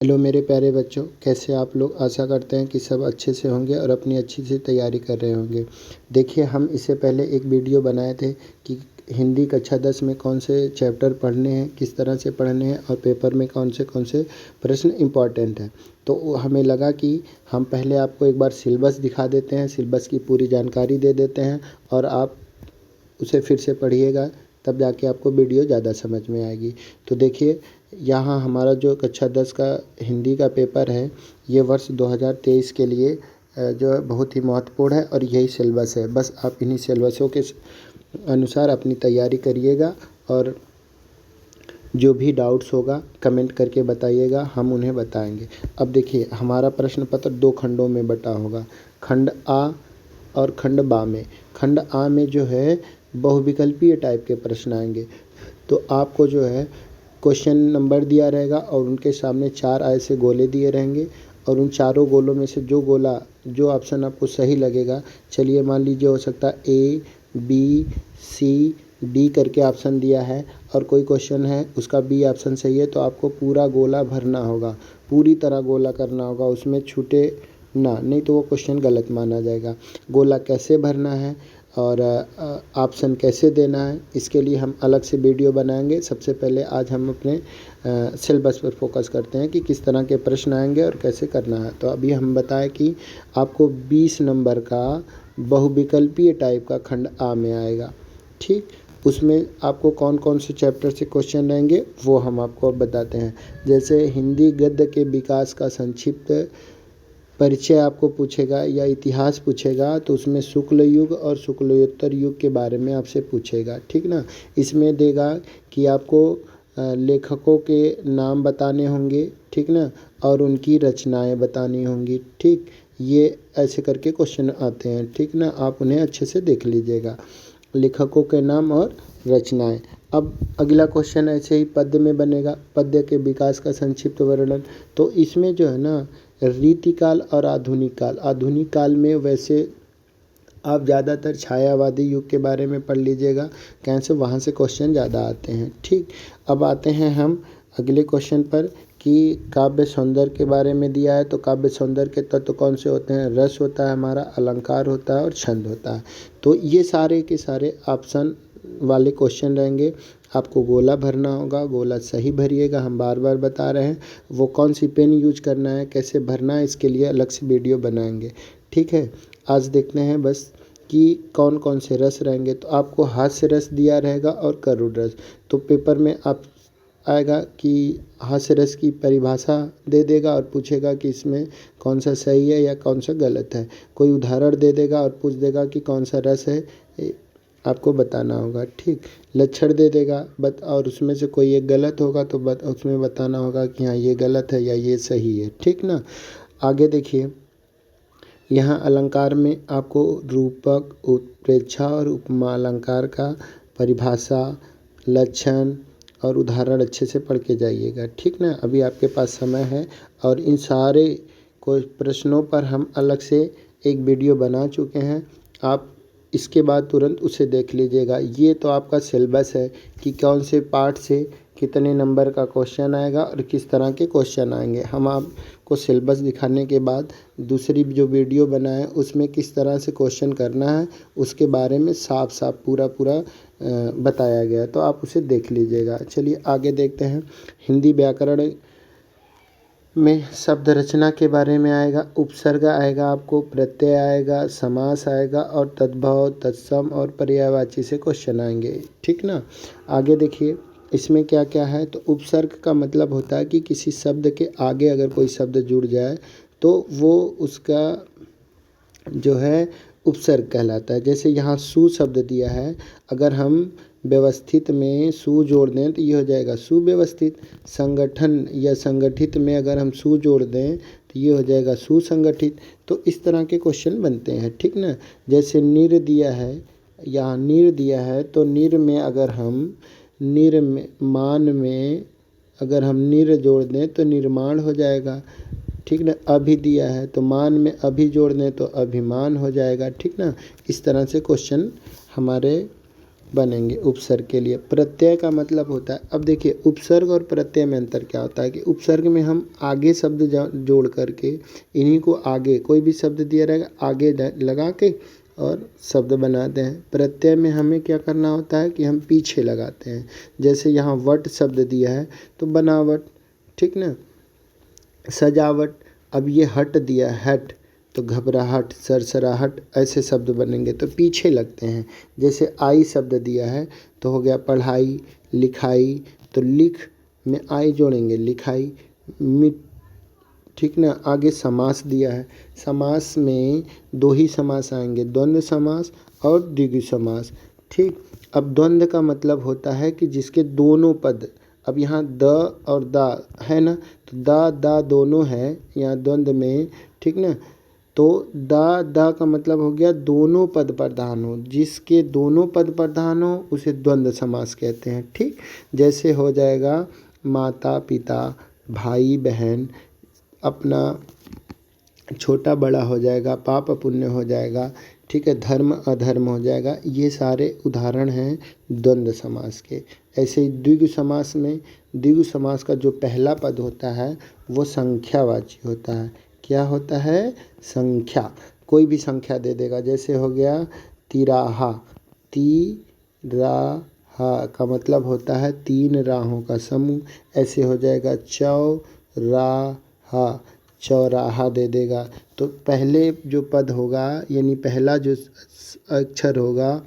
Hello मेरे प्यारे बच्चों, कैसे आप लोग। आशा करते हैं कि सब अच्छे से होंगे और अपनी अच्छी से तैयारी कर रहे होंगे। देखिए, हम इससे पहले एक वीडियो बनाए थे कि हिंदी कक्षा 10 में कौन से चैप्टर पढ़ने हैं, किस तरह से पढ़ने हैं और पेपर में कौन से प्रश्न इम्पॉर्टेंट हैं। तो हमें लगा कि हम पहले आपको एक बार सिलेबस दिखा देते हैं, सिलेबस की पूरी जानकारी दे देते हैं और आप उसे फिर से पढ़िएगा, तब जाके आपको वीडियो ज़्यादा समझ में आएगी। तो देखिए, यहाँ हमारा जो कक्षा 10 का हिंदी का पेपर है, ये वर्ष 2023 के लिए जो है बहुत ही महत्वपूर्ण है और यही सिलेबस है। बस आप इन्हीं सिलेबसों के अनुसार अपनी तैयारी करिएगा और जो भी डाउट्स होगा कमेंट करके बताइएगा, हम उन्हें बताएंगे। अब देखिए, हमारा प्रश्न पत्र 2 खंडों में बटा होगा, खंड आ और खंड बा में। खंड आ में जो है बहुविकल्पीय टाइप के प्रश्न आएंगे। तो आपको जो है क्वेश्चन नंबर दिया रहेगा और उनके सामने 4 ऐसे गोले दिए रहेंगे और उन चारों गोलों में से जो ऑप्शन आपको सही लगेगा, चलिए मान लीजिए हो सकता है ए बी सी डी करके ऑप्शन दिया है और कोई क्वेश्चन है उसका बी ऑप्शन सही है, तो आपको पूरा गोला भरना होगा, पूरी तरह गोला करना होगा, उसमें छूटे ना, नहीं तो वो क्वेश्चन गलत माना जाएगा। गोला कैसे भरना है और ऑप्शन कैसे देना है, इसके लिए हम अलग से वीडियो बनाएंगे। सबसे पहले आज हम अपने सिलेबस पर फोकस करते हैं कि किस तरह के प्रश्न आएंगे और कैसे करना है। तो अभी हम बताएं कि आपको 20 नंबर का बहुविकल्पीय टाइप का खंड आ में आएगा। ठीक, उसमें आपको कौन कौन से चैप्टर से क्वेश्चन रहेंगे वो हम आपको अब बताते हैं। जैसे हिंदी गद्य के विकास का संक्षिप्त परिचय आपको पूछेगा या इतिहास पूछेगा, तो उसमें शुक्ल युग और शुक्लोत्तर युग के बारे में आपसे पूछेगा। ठीक ना, इसमें देगा कि आपको लेखकों के नाम बताने होंगे, ठीक ना, और उनकी रचनाएं बतानी होंगी। ठीक, ये ऐसे करके क्वेश्चन आते हैं, ठीक ना, आप उन्हें अच्छे से देख लीजिएगा, लेखकों के नाम और रचनाएं। अब अगला क्वेश्चन ऐसे ही पद्य में बनेगा, पद्य के विकास का संक्षिप्त वर्णन। तो इसमें जो है ना, रीतिकाल और आधुनिक काल में वैसे आप ज़्यादातर छायावादी युग के बारे में पढ़ लीजिएगा, कैसे वहाँ से क्वेश्चन ज़्यादा आते हैं। ठीक, अब आते हैं हम अगले क्वेश्चन पर कि काव्य सौंदर्य के बारे में दिया है। तो काव्य सौंदर्य के तत्व कौन से होते हैं? रस होता है हमारा, अलंकार होता है और छंद होता है। तो ये सारे के सारे ऑप्शन वाले क्वेश्चन रहेंगे। आपको गोला भरना होगा, गोला सही भरिएगा, हम बार बार बता रहे हैं। वो कौन सी पेन यूज करना है, कैसे भरना है, इसके लिए अलग से वीडियो बनाएंगे। ठीक है, आज देखते हैं बस कि कौन कौन से रस रहेंगे। तो आपको हास्य रस दिया रहेगा और करुण रस। तो पेपर में आप आएगा कि हास्य रस की परिभाषा दे देगा और पूछेगा कि इसमें कौन सा सही है या कौन सा गलत है। कोई उदाहरण दे देगा और पूछ देगा कि कौन सा रस है, आपको बताना होगा। ठीक, लक्षण दे देगा और उसमें से कोई एक गलत होगा तो उसमें बताना होगा कि हाँ ये गलत है या ये सही है। ठीक ना, आगे देखिए, यहाँ अलंकार में आपको रूपक, उत्प्रेक्षा और उपमा अलंकार का परिभाषा, लक्षण और उदाहरण अच्छे से पढ़ के जाइएगा। ठीक ना, अभी आपके पास समय है और इन सारे प्रश्नों पर हम अलग से एक वीडियो बना चुके हैं, आप इसके बाद तुरंत उसे देख लीजिएगा। ये तो आपका सिलेबस है कि कौन से पार्ट से कितने नंबर का क्वेश्चन आएगा और किस तरह के क्वेश्चन आएंगे। हम आपको सिलेबस दिखाने के बाद दूसरी जो वीडियो बनाए उसमें किस तरह से क्वेश्चन करना है उसके बारे में साफ साफ पूरा बताया गया है, तो आप उसे देख लीजिएगा। चलिए आगे देखते हैं। हिंदी व्याकरण में शब्द रचना के बारे में आएगा, उपसर्ग आएगा, आपको प्रत्यय आएगा, समास आएगा और तद्भव, तत्सम और पर्यायवाची से क्वेश्चन आएंगे। ठीक ना, आगे देखिए इसमें क्या क्या है। तो उपसर्ग का मतलब होता है कि किसी शब्द के आगे अगर कोई शब्द जुड़ जाए तो वो उसका जो है उपसर्ग कहलाता है। जैसे यहाँ सु शब्द दिया है, अगर हम व्यवस्थित में सु जोड़ दें तो ये हो जाएगा सुव्यवस्थित। संगठन या संगठित में अगर हम सु जोड़ दें तो ये हो जाएगा सुसंगठित। तो इस तरह के क्वेश्चन बनते हैं। ठीक ना, जैसे निर दिया है, यहाँ निर दिया है, तो निर में अगर हम मान में अगर हम निर जोड़ दें तो निर्माण हो जाएगा। ठीक ना, अभी दिया है तो मान में अभी जोड़ दें तो अभिमान हो जाएगा। ठीक ना, इस तरह से क्वेश्चन हमारे बनेंगे उपसर्ग के लिए। प्रत्यय का मतलब होता है, अब देखिए उपसर्ग और प्रत्यय में अंतर क्या होता है कि उपसर्ग में हम आगे शब्द जोड़ करके इन्हीं को आगे, कोई भी शब्द दिया रहेगा आगे लगा के और शब्द बनाते हैं। प्रत्यय में हमें क्या करना होता है कि हम पीछे लगाते हैं। जैसे यहाँ वट शब्द दिया है तो बनावट, ठीक ना, सजावट। अब ये हट दिया है, हट, तो घबराहट, सरसराहट, ऐसे शब्द बनेंगे तो पीछे लगते हैं। जैसे आई शब्द दिया है तो हो गया पढ़ाई, लिखाई, तो लिख में आई जोड़ेंगे लिखाई, मिट, ठीक ना। आगे समास दिया है, समास में दो ही समास आएंगे, द्वंद्व समास और द्विगु समास, ठीक। अब द्वंद्व का मतलब होता है कि जिसके दोनों पद, अब यहाँ द और दा है ना, तो दा दोनों है यहाँ द्वंद्व में, ठीक ना। तो दा का मतलब हो गया दोनों पद प्रधान हो, जिसके दोनों पद प्रधान हो उसे द्वंद्व समास कहते हैं, ठीक। जैसे हो जाएगा माता पिता, भाई बहन, अपना छोटा बड़ा हो जाएगा, पाप पुण्य हो जाएगा, ठीक है, धर्म अधर्म हो जाएगा। ये सारे उदाहरण हैं द्वंद्व समास के। ऐसे ही द्विगु समास में, द्विगु समास का जो पहला पद होता है वो संख्यावाची होता है। क्या होता है? संख्या, कोई भी संख्या दे देगा। जैसे हो गया तिराहा, तिराहा का मतलब होता है तीन राहों का समूह। ऐसे हो जाएगा चौराहा, चौराहा दे देगा। तो पहले जो पद होगा यानी पहला जो अक्षर होगा,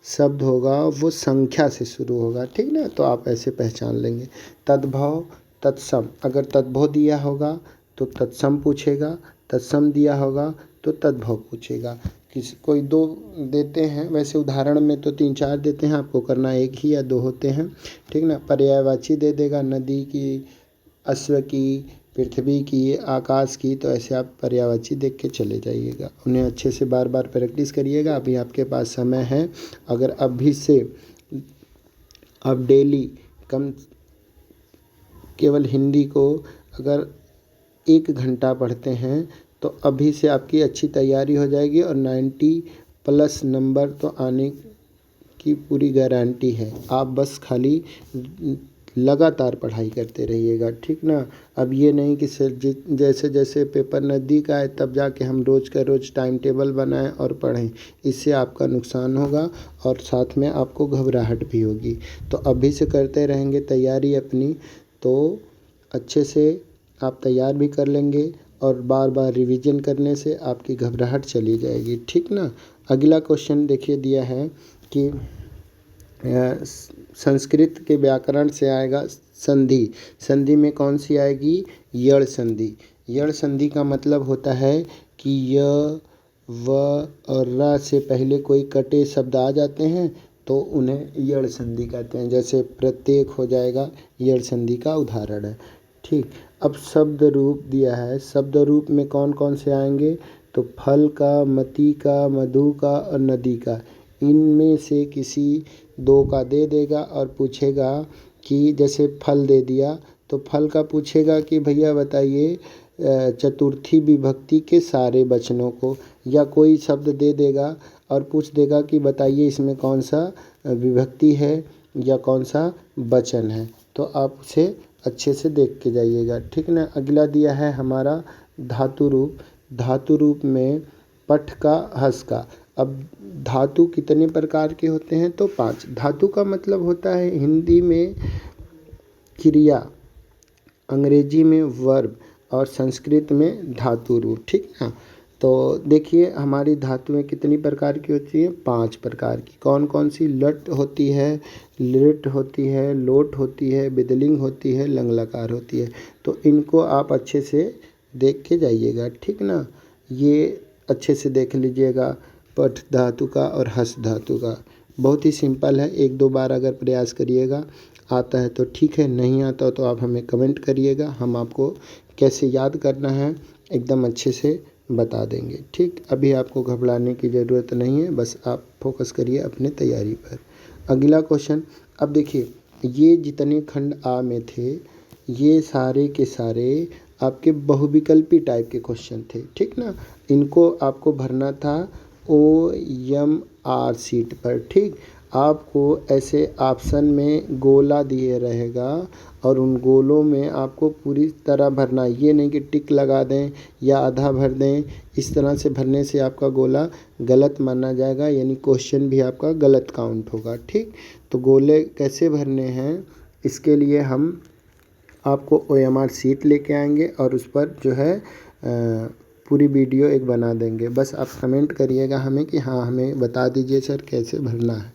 शब्द होगा, वो संख्या से शुरू होगा, ठीक ना। तो आप ऐसे पहचान लेंगे। तद्भव, तत्सम, अगर तद्भव दिया होगा तो तत्सम पूछेगा, तत्सम दिया होगा तो तद्भव पूछेगा। कोई दो देते हैं, वैसे उदाहरण में तो 3-4 देते हैं, आपको करना एक ही या दो होते हैं, ठीक ना। पर्यायवाची दे देगा, नदी की, अश्व की, पृथ्वी की, आकाश की, तो ऐसे आप पर्यायवाची देख के चले जाइएगा। उन्हें अच्छे से बार बार प्रैक्टिस करिएगा। अभी आपके पास समय है, अगर अभी से आप डेली कम, केवल हिंदी को अगर 1 घंटा पढ़ते हैं तो अभी से आपकी अच्छी तैयारी हो जाएगी और 90+ नंबर तो आने की पूरी गारंटी है। आप बस खाली लगातार पढ़ाई करते रहिएगा, ठीक ना। अब ये नहीं कि जैसे जैसे पेपर नज़दीक आए तब जाके हम रोज़ का रोज़ टाइम टेबल बनाएं और पढ़ें, इससे आपका नुकसान होगा और साथ में आपको घबराहट भी होगी। तो अभी से करते रहेंगे तैयारी अपनी, तो अच्छे से आप तैयार भी कर लेंगे और बार बार रिवीजन करने से आपकी घबराहट चली जाएगी, ठीक ना। अगला क्वेश्चन देखिए दिया है कि संस्कृत के व्याकरण से आएगा संधि। संधि में कौन सी आएगी? यड़ संधि। यड़ संधि का मतलब होता है कि य, व और र से पहले कोई कटे शब्द आ जाते हैं तो उन्हें यड़ संधि कहते हैं। जैसे प्रत्येक हो जाएगा, यड़ संधि का उदाहरण है, ठीक। अब शब्द रूप दिया है, शब्द रूप में कौन कौन से आएंगे? तो फल का, मति का, मधु का और नदी का, इनमें से किसी दो का दे देगा और पूछेगा कि जैसे फल दे दिया तो फल का पूछेगा कि भैया बताइए चतुर्थी विभक्ति के सारे वचनों को, या कोई शब्द दे देगा और पूछ देगा कि बताइए इसमें कौन सा विभक्ति है या कौन सा वचन है। तो आप उसे अच्छे से देख के जाइएगा, ठीक ना। अगला दिया है हमारा धातु रूप। धातु रूप में पठ का, हस का। अब धातु कितने प्रकार के होते हैं? तो 5। धातु का मतलब होता है हिंदी में क्रिया, अंग्रेजी में वर्ब और संस्कृत में धातु रूप, ठीक ना। तो देखिए हमारी धातुएं कितनी प्रकार की होती हैं? 5 प्रकार की। कौन कौन सी? लट होती है, लिट होती है, लोट होती है, बिदलिंग होती है, लंगलकार होती है। तो इनको आप अच्छे से देख के जाइएगा, ठीक ना। ये अच्छे से देख लीजिएगा, पठ धातु का और हस धातु का। बहुत ही सिंपल है, 1-2 बार अगर प्रयास करिएगा, आता है तो ठीक है, नहीं आता तो आप हमें कमेंट करिएगा, हम आपको कैसे याद करना है एकदम अच्छे से बता देंगे, ठीक। अभी आपको घबराने की ज़रूरत नहीं है, बस आप फोकस करिए अपने तैयारी पर। अगला क्वेश्चन, अब देखिए ये जितने खंड आ में थे ये सारे के सारे आपके बहुविकल्पी टाइप के क्वेश्चन थे, ठीक ना। इनको आपको भरना था OMR शीट पर, ठीक। आपको ऐसे ऑप्शन में गोला दिए रहेगा और उन गोलों में आपको पूरी तरह भरना है। ये नहीं कि टिक लगा दें या आधा भर दें। इस तरह से भरने से आपका गोला गलत माना जाएगा, यानी क्वेश्चन भी आपका गलत काउंट होगा। ठीक, तो गोले कैसे भरने हैं इसके लिए हम आपको OMR शीट लेके आएंगे और उस पर जो है पूरी वीडियो एक बना देंगे। बस आप कमेंट करिएगा हमें कि हाँ हमें बता दीजिए सर कैसे भरना है।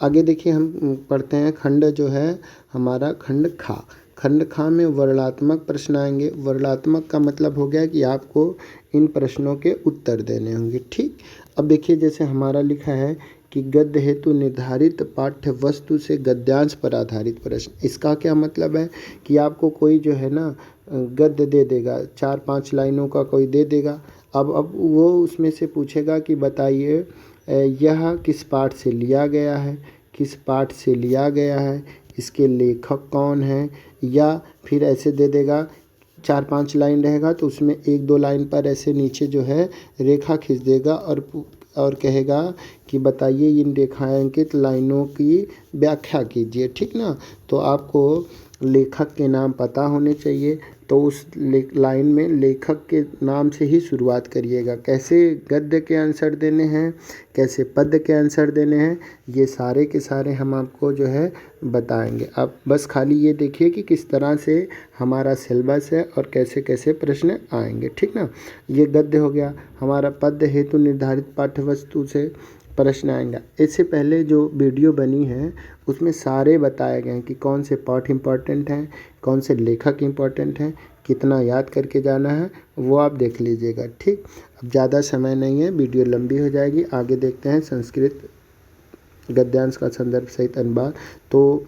आगे देखिए हम पढ़ते हैं खंड जो है हमारा खंड खा। खंड खा में वर्णात्मक प्रश्न आएंगे। वर्णात्मक का मतलब हो गया कि आपको इन प्रश्नों के उत्तर देने होंगे। ठीक, अब देखिए जैसे हमारा लिखा है कि गद्य हेतु निर्धारित पाठ्य वस्तु से गद्यांश पर आधारित प्रश्न। इसका क्या मतलब है कि आपको कोई जो है ना गद्य दे देगा, 4-5 लाइनों का कोई दे देगा। अब वो उसमें से पूछेगा कि बताइए यह किस पाठ से लिया गया है, किस पाठ से लिया गया है, इसके लेखक कौन हैं, या फिर ऐसे दे देगा 4-5 लाइन रहेगा तो उसमें 1-2 लाइन पर ऐसे नीचे जो है रेखा खींच देगा और कहेगा कि बताइए इन रेखांकित लाइनों की व्याख्या कीजिए। ठीक ना, तो आपको लेखक के नाम पता होने चाहिए, तो उस लाइन में लेखक के नाम से ही शुरुआत करिएगा। कैसे गद्य के आंसर देने हैं, कैसे पद्य के आंसर देने हैं, ये सारे के सारे हम आपको जो है बताएंगे। आप बस खाली ये देखिए कि किस तरह से हमारा सिलेबस है और कैसे कैसे प्रश्न आएंगे। ठीक ना, ये गद्य हो गया। हमारा पद्य हेतु निर्धारित पाठ्य वस्तु से प्रश्न आएंगे। इससे पहले जो वीडियो बनी है उसमें सारे बताए गए हैं कि कौन से पाठ इम्पॉर्टेंट हैं, कौन से लेखक इम्पॉर्टेंट हैं, कितना याद करके जाना है, वो आप देख लीजिएगा। ठीक, अब ज़्यादा समय नहीं है, वीडियो लंबी हो जाएगी। आगे देखते हैं संस्कृत गद्यांश का संदर्भ सहित अनुवाद। तो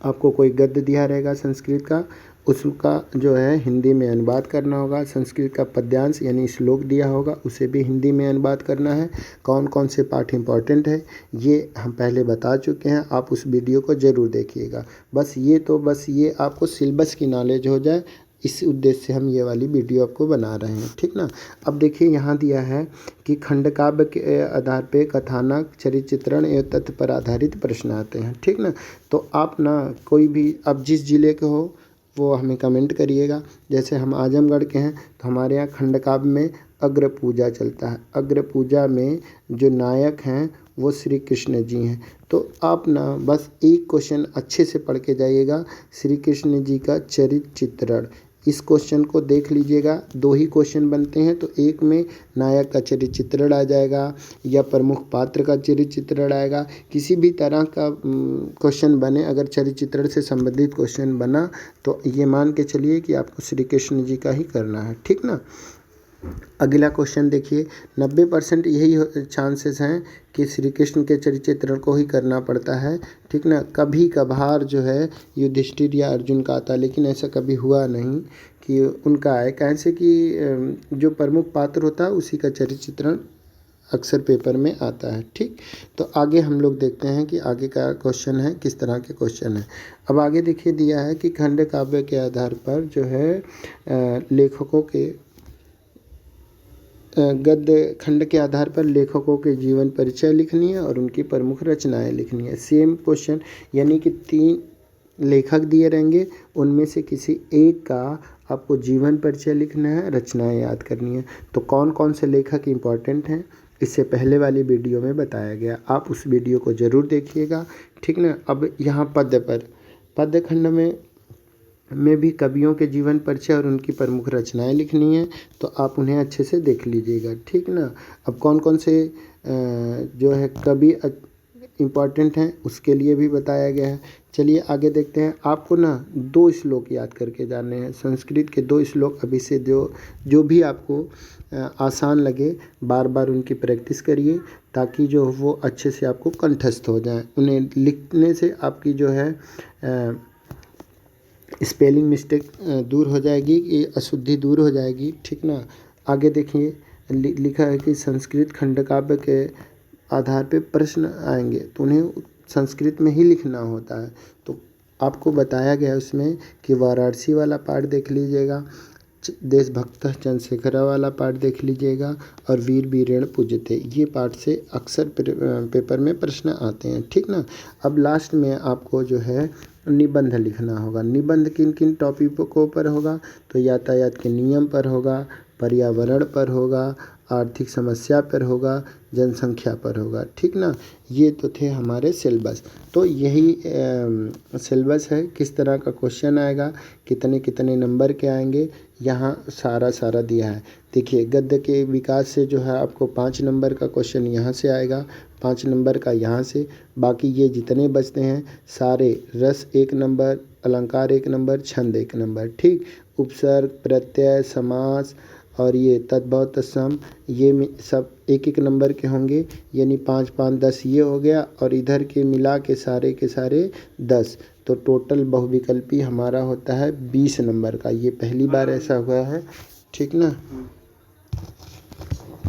आपको कोई गद्य दिया रहेगा संस्कृत का, उसका जो है हिंदी में अनुवाद करना होगा। संस्कृत का पद्यांश यानी श्लोक दिया होगा, उसे भी हिंदी में अनुवाद करना है। कौन कौन से पाठ इम्पॉर्टेंट है ये हम पहले बता चुके हैं, आप उस वीडियो को ज़रूर देखिएगा। बस ये आपको सिलेबस की नॉलेज हो जाए, इस उद्देश्य से हम ये वाली वीडियो आपको बना रहे हैं। ठीक ना, अब देखिए यहाँ दिया है कि खंडकाव्य के आधार पे कथानक, चरित्र चित्रण एवं तथ्य पर आधारित प्रश्न आते हैं। ठीक ना, तो आप ना कोई भी अब जिस जिले के हो वो हमें कमेंट करिएगा। जैसे हम आजमगढ़ के हैं तो हमारे यहाँ खंडकाव्य में अग्र पूजा चलता है। अग्र पूजा में जो नायक हैं वो श्री कृष्ण जी हैं। तो आप ना बस एक क्वेश्चन अच्छे से पढ़ के जाइएगा, श्री कृष्ण जी का चरित्र चित्रण। इस क्वेश्चन को देख लीजिएगा। 2 ही क्वेश्चन बनते हैं, तो एक में नायक का चरित्र चित्रण आ जाएगा या प्रमुख पात्र का चरित्र चित्रण आएगा। किसी भी तरह का क्वेश्चन बने, अगर चरित्र चित्रण से संबंधित क्वेश्चन बना तो ये मान के चलिए कि आपको श्री कृष्ण जी का ही करना है। ठीक ना, अगला क्वेश्चन देखिए, 90% यही चांसेस हैं कि श्री कृष्ण के चरित्र चित्रण को ही करना पड़ता है। ठीक ना, कभी कभार जो है युधिष्ठिर या अर्जुन का आता है, लेकिन ऐसा कभी हुआ नहीं कि उनका आए। कैसे कि जो प्रमुख पात्र होता है उसी का चरित्र चित्रण अक्सर पेपर में आता है। ठीक, तो आगे हम लोग देखते हैं कि आगे का क्वेश्चन है, किस तरह के क्वेश्चन है। अब आगे देखिए दिया है कि खंड काव्य के आधार पर जो है लेखकों के गद्य खंड के आधार पर लेखकों के जीवन परिचय लिखनी है और उनकी प्रमुख रचनाएं लिखनी है। सेम क्वेश्चन, यानी कि 3 लेखक दिए रहेंगे, उनमें से किसी एक का आपको जीवन परिचय लिखना है, रचनाएं याद करनी है। तो कौन कौन से लेखक इम्पॉर्टेंट हैं इससे पहले वाली वीडियो में बताया गया, आप उस वीडियो को ज़रूर देखिएगा। ठीक ना, अब यहाँ पद्य खंड में भी कवियों के जीवन परिचय और उनकी प्रमुख रचनाएं लिखनी है, तो आप उन्हें अच्छे से देख लीजिएगा। ठीक ना, अब कौन कौन से जो है कवि इम्पॉर्टेंट हैं उसके लिए भी बताया गया है। चलिए आगे देखते हैं। आपको ना 2 श्लोक याद करके जाने हैं, संस्कृत के 2 श्लोक। अभी से जो भी आपको आसान लगे बार बार उनकी प्रैक्टिस करिए, ताकि जो वो अच्छे से आपको कंठस्थ हो जाएं। उन्हें लिखने से आपकी जो है स्पेलिंग मिस्टेक दूर हो जाएगी, ये अशुद्धि दूर हो जाएगी। ठीक ना, आगे देखिए लिखा है कि संस्कृत खंडकाव्य के आधार पे प्रश्न आएंगे, तो उन्हें संस्कृत में ही लिखना होता है। तो आपको बताया गया उसमें कि वाराणसी वाला पार्ट देख लीजिएगा, देशभक्त चंद्रशेखर वाला पार्ट देख लीजिएगा और वीर वीरेण पूज्यते, ये पार्ट से अक्सर पेपर में प्रश्न आते हैं, ठीक ना। अब लास्ट में आपको जो है निबंध लिखना होगा। निबंध किन किन टॉपिकों पर होगा, तो यातायात के नियम पर होगा, पर्यावरण पर होगा, आर्थिक समस्या पर होगा, जनसंख्या पर होगा, ठीक ना। ये तो थे हमारे सिलेबस। तो यही सिलेबस है, किस तरह का क्वेश्चन आएगा, कितने कितने नंबर के आएंगे, यहाँ सारा दिया है। देखिए गद्य के विकास से जो है आपको 5 नंबर का क्वेश्चन यहाँ से आएगा, 5 नंबर का यहाँ से, बाकी ये जितने बचते हैं सारे रस 1 नंबर, अलंकार 1 नंबर, छंद 1 नंबर, ठीक। उपसर्ग, प्रत्यय, समास और ये तद्भव तत्सम, ये सब 1 नंबर के होंगे, यानी 5 5 10 ये हो गया, और इधर के मिला के सारे 10। तो टोटल बहुविकल्पी हमारा होता है 20 नंबर का। ये पहली बार ऐसा हुआ है, ठीक ना।